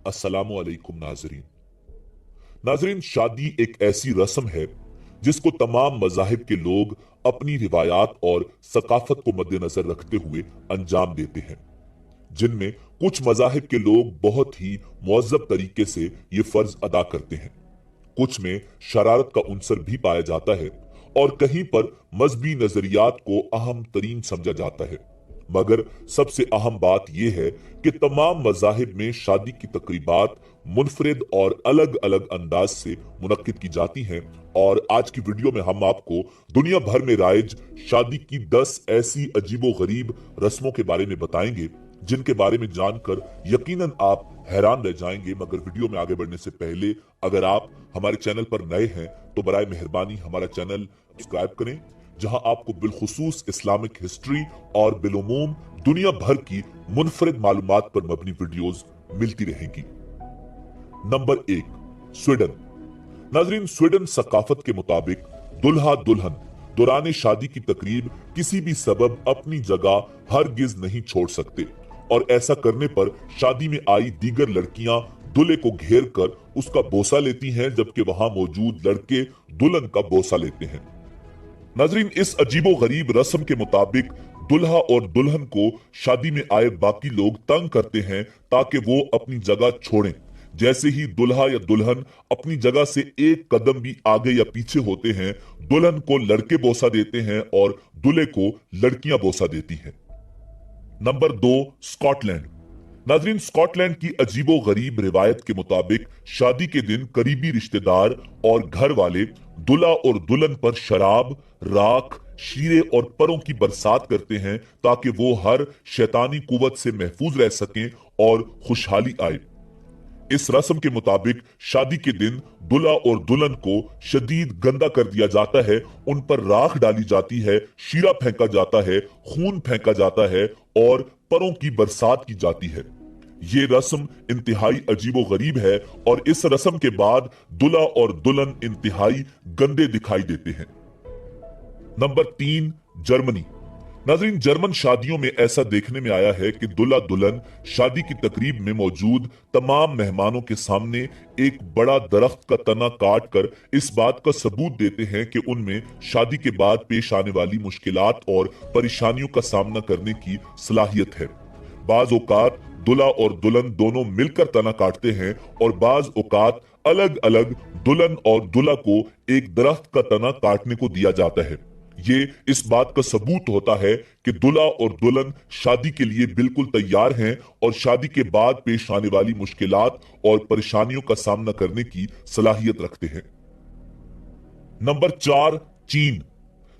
अस्सलामु अलैकुम नाजरीन। नाजरीन, शादी एक ऐसी रस्म है जिसको तमाम मजाहिब के लोग अपनी रिवायात और सकाफत को मद्देनजर रखते हुए अंजाम देते हैं, जिनमें कुछ मजाहिब के लोग बहुत ही मुअज्जब तरीके से ये फर्ज अदा करते हैं। कुछ में शरारत का उनसर भी पाया जाता है और कहीं पर मजहबी नजरियात को अहम तरीन समझा जाता है। मगर सबसे अहम बात यह है कि तमाम मजाहिब में शादी की तकरीबात मुनफरिद और अलग अलग अंदाज से मुनक्किद की जाती हैं। और आज की वीडियो में हम आपको दुनिया भर में राइज शादी की 10 ऐसी अजीबो गरीब रस्मों के बारे में बताएंगे जिनके बारे में जानकर यकीनन आप हैरान रह जाएंगे। मगर वीडियो में आगे बढ़ने से पहले अगर आप हमारे चैनल पर नए हैं तो बराए मेहरबानी हमारा चैनल सब्सक्राइब करें, जहां आपको बिलखुसूस इस्लामिक हिस्ट्री और बिलुमूम दुनिया भर की मुनफरिद मालूमात पर मबनी वीडियोस मिलती रहेंगी। Number 1, Sweden. नाजरीन, स्वीडन सकाफत के मुताबिक दुल्हा दुल्हन दौरान शादी की तकरीब किसी भी सबब अपनी जगह हरगिज नहीं छोड़ सकते और ऐसा करने पर शादी में आई दीगर लड़कियां दूल्हे को घेर कर उसका बोसा लेती हैं, जबकि वहां मौजूद लड़के दुल्हन का बोसा लेते हैं। नाजरीन, इस अजीबो गरीब रस्म के मुताबिक दुल्हा और दुल्हन को शादी में आए बाकी लोग तंग करते हैं ताकि वो अपनी जगह छोड़ें। जैसे ही दुल्हा या दुल्हन अपनी जगह से एक कदम भी आगे या पीछे होते हैं, दुल्हन को लड़के बोसा देते हैं और दूल्हे को लड़कियां बोसा देती हैं। Number 2, Scotland. नाजरीन, स्कॉटलैंड की अजीबो गरीब रिवायत के मुताबिक शादी के दिन करीबी रिश्तेदार और घर वाले दुल्हा और दुल्हन पर शराब, राख, शीरे और परों की बरसात करते हैं ताकि वो हर शैतानी कुवत से महफूज रह सकें और खुशहाली आए। इस रस्म के मुताबिक शादी के दिन दुल्हा और दुल्हन को शदीद गंदा कर दिया जाता है, उन पर राख डाली जाती है, शीरा फेंका जाता है, खून फेंका जाता है और परों की बरसात की जाती है। ये रस्म इंतहाई अजीबो गरीब है और इस रस्म के बाद दुल्हा और दुल्हन इंतहाई गंदे दिखाई देते हैं। Number 3, Germany. नाजरीन, जर्मन शादियों में ऐसा देखने में आया है कि दुल्हा दुल्हन शादी की तकरीब में मौजूद तमाम मेहमानों के सामने एक बड़ा दरख्त का तना काट कर इस बात का सबूत देते हैं कि उनमें शादी के बाद पेश आने वाली मुश्किलात और परेशानियों का सामना करने की सलाहियत है। बाज औकात दुल्हा और दुल्हन दोनों मिलकर तना काटते हैं और बाज औकात अलग अलग दुल्हन और दुल्हा को एक दरख्त का तना काटने को दिया जाता है। ये इस बात का सबूत होता है कि दुल्हा और दुल्हन शादी के लिए बिल्कुल तैयार हैं और शादी के बाद पेश आने वाली मुश्किलात और परेशानियों का सामना करने की सलाहियत रखते हैं। नंबर 4, चीन।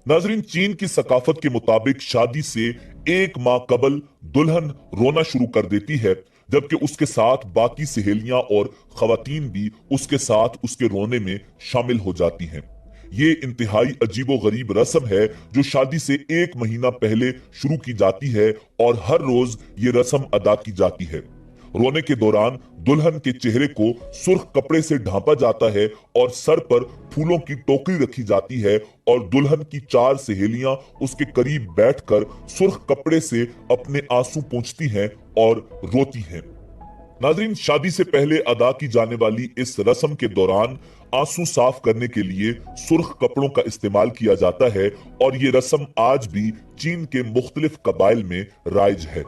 नाजरीन, चीन की सकाफत के मुताबिक शादी से एक माह कबल दुल्हन रोना शुरू कर देती है, जबकि उसके साथ बाकी सहेलियां और खवातीन भी उसके साथ उसके रोने में शामिल हो जाती हैं। ये इंतहाई अजीबो गरीब रस्म है जो शादी से एक महीना पहले शुरू की जाती है और हर रोज ये रस्म अदा की जाती है। रोने के दौरान दुल्हन के चेहरे को सुर्ख कपड़े से ढांपा जाता है और सर पर फूलों की टोकरी रखी जाती है और दुल्हन की 4 सहेलियां उसके करीब बैठकर सुर्ख कपड़े से अपने आंसू पोंछती हैं और रोती हैं। नाजरीन, शादी से पहले अदा की जाने वाली इस रस्म के दौरान आंसू साफ करने के लिए सुर्ख कपड़ों का इस्तेमाल किया जाता है और ये रस्म आज भी चीन के मुख्तलिफ कबाइल में राइज है।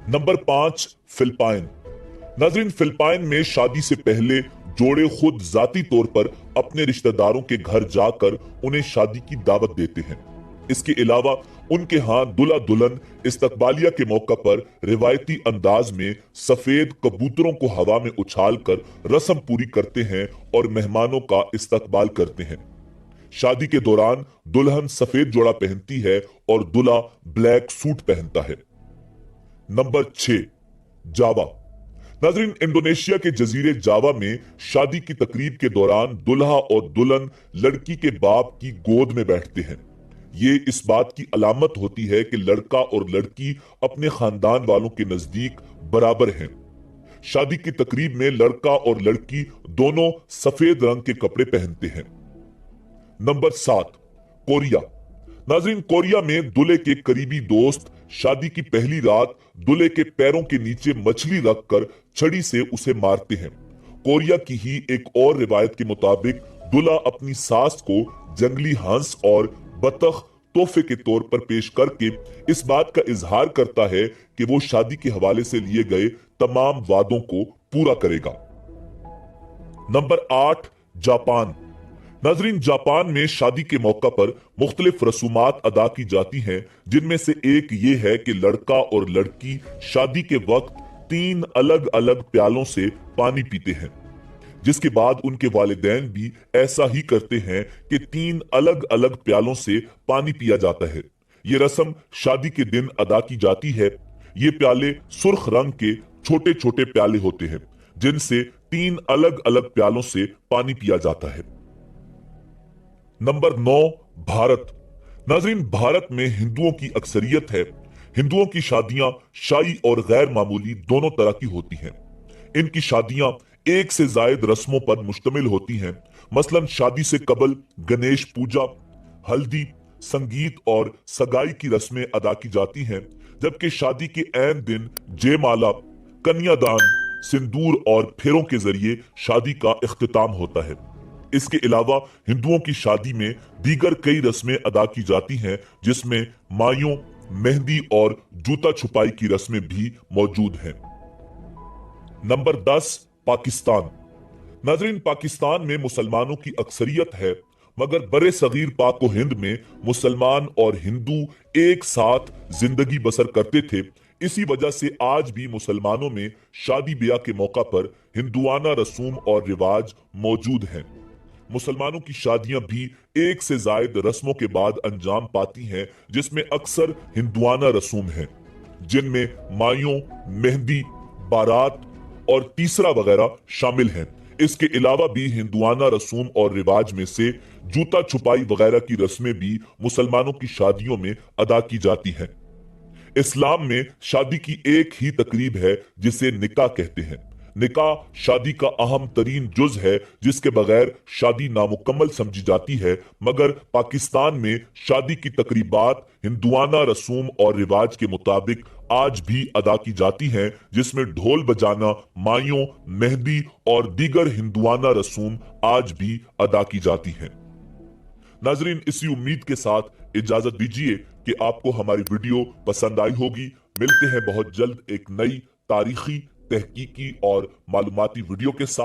Number 5, Philippine. नाजरीन, फिलिपाइन में शादी से पहले जोड़े खुद जाती तौर पर अपने रिश्तेदारों के घर जाकर उन्हें शादी की दावत देते हैं। इसके अलावा उनके यहाँ दुल्हा दुल्हन इस्तकबालिया के मौका पर रिवायती अंदाज में सफेद कबूतरों को हवा में उछालकर रस्म पूरी करते हैं और मेहमानों का इस्तकबाल करते हैं। शादी के दौरान दुल्हन सफेद जोड़ा पहनती है और दूल्हा ब्लैक सूट पहनता है। नंबर 6, जावा। नाजरीन, इंडोनेशिया के जजीरे जावा में शादी की तकरीब के दौरान दुल्हा और दुल्हन लड़की के बाप की गोद में बैठते हैं। ये इस बात की अलामत होती है कि लड़का और लड़की अपने खानदान वालों के नजदीक बराबर हैं। शादी की तकरीब में लड़का और लड़की दोनों सफेद रंग के कपड़े पहनते हैं। Number 7, Korea. नाजरीन, कोरिया में दूल्हे के करीबी दोस्त शादी की पहली रात दूल्हे के पैरों के नीचे मछली रखकर छड़ी से उसे मारते हैं। कोरिया की ही एक और रिवायत के मुताबिक दूल्हा अपनी सास को जंगली हंस और बतख तोहफे के तौर पर पेश करके इस बात का इजहार करता है कि वो शादी के हवाले से लिए गए तमाम वादों को पूरा करेगा। Number 8, Japan. नाजरीन, जापान में शादी के मौका पर मुख्तलिफ रसूमात अदा की जाती हैं, जिनमें से एक ये है कि लड़का और लड़की शादी के वक्त 3 अलग अलग प्यालों से पानी पीते हैं, जिसके बाद उनके वालिदैन भी ऐसा ही करते हैं कि 3 अलग अलग प्यालों से पानी पिया जाता है। ये रस्म शादी के दिन अदा की जाती है। ये प्याले सुर्ख रंग के छोटे छोटे प्याले होते हैं, जिनसे 3 अलग अलग प्यालों से पानी पिया जाता है। नंबर 9, भारत। नाजरीन, भारत में हिंदुओं की अक्सरियत है। हिंदुओं की शादियां शाही और गैर मामूली दोनों तरह की होती हैं। इनकी शादियां एक से जायद रस्मों पर मुश्तमिल होती हैं। मसलन शादी से कबल गणेश पूजा, हल्दी, संगीत और सगाई की रस्में अदा की जाती हैं, जबकि शादी के ऐन दिन जयमाला, कन्यादान, सिंदूर और फेरों के जरिए शादी का इख्तिताम होता है। इसके अलावा हिंदुओं की शादी में दीगर कई रस्में अदा की जाती हैं, जिसमें मायों, मेहंदी और जूता छुपाई की रस्में भी मौजूद हैं। नंबर 10, पाकिस्तान। नाजरीन, पाकिस्तान में मुसलमानों की अक्सरियत है, मगर बड़े सगीर पाक व हिंद में मुसलमान और हिंदू एक साथ जिंदगी बसर करते थे। इसी वजह से आज भी मुसलमानों में शादी ब्याह के मौका पर हिंदुआना रसूम और रिवाज मौजूद हैं। मुसलमानों की शादियां भी एक से जायद रस्मों के बाद अंजाम पाती हैं, जिसमें अक्सर हिंदुआना रसूम हैं, जिनमें मायों, मेहंदी, बारात और तीसरा वगैरह शामिल हैं। इसके अलावा भी हिंदुआना रसूम और रिवाज में से जूता छुपाई वगैरह की रस्में भी मुसलमानों की शादियों में अदा की जाती हैं। इस्लाम में शादी की एक ही तकरीब है, जिसे निकाह कहते हैं। निकाह शादी का अहम तरीन जुज है, जिसके बगैर शादी नामुकम्मल समझी जाती है। मगर पाकिस्तान में शादी की तकरीबात हिंदुआना रसूम और रिवाज के मुताबिक आज भी अदा की जाती हैं, जिसमें ढोल बजाना, मायों, मेहंदी और दीगर हिंदुआना रसूम आज भी अदा की जाती हैं। नाजरीन, इसी उम्मीद के साथ इजाजत दीजिए कि आपको हमारी वीडियो पसंद आई होगी। मिलते हैं बहुत जल्द एक नई तारीखी, तहकीकी और मालूमाती वीडियो के साथ।